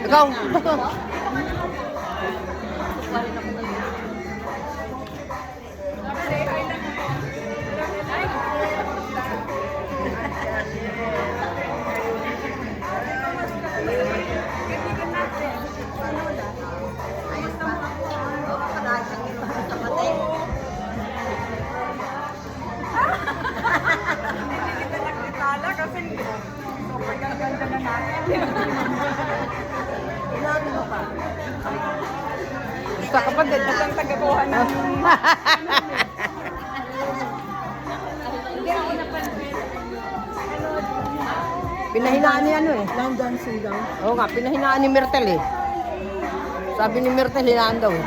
Ikaw. Kasi super ganda na natin. Inabi mo pa. Gusto ka pa din. Ang tagakuha na. Pinahinaan ni ano eh. Line dancing daw. Oo nga, pinahinaan ni Myrtle eh. Sabi ni Myrtle, hinaan daw eh.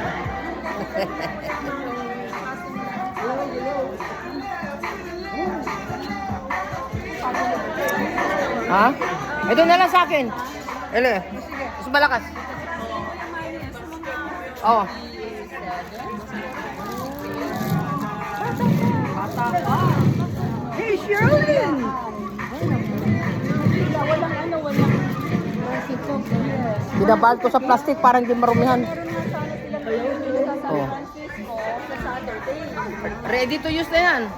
Ha? Ito na lang sa akin. Ele, mas malakas. Oo. Hey, Sherlyn! Binabahal ko sa plastic para hindi marumihan. Oh. Ready to use na yan.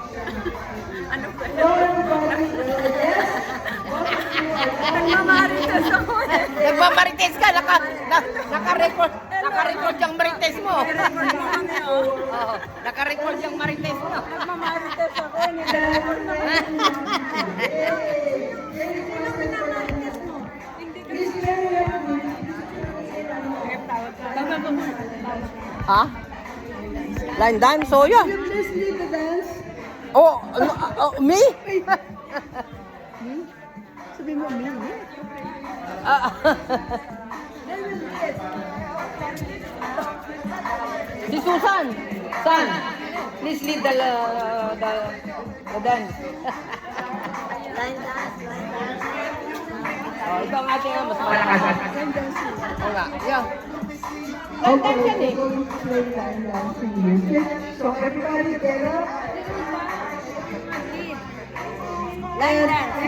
Ano ba? Nagmamarites ako eh. Nagmamarites ka, naka-record yung marites mo. Oo, naka-record yung marites mo. Nagmamarites ako eh. Nagmamarites mo. Sino pinamarites mo? Hindi ka. Ha? Line dance, so yun. Please lead the dance. Oh, me? Sabi mo, me. Ah. Si Susan. San, please lead the dance. Line dance. Oh, ito ang ating mas malakas. Oo nga, yeah. Line dance yan eh. Line dancing music. So everybody get up. Line dance.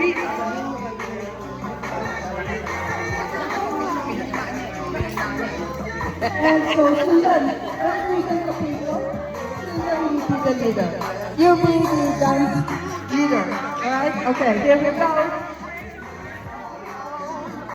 And so Susan, represent the people. Susan will be the leader. You be the dance leader. Alright? Okay, here we go.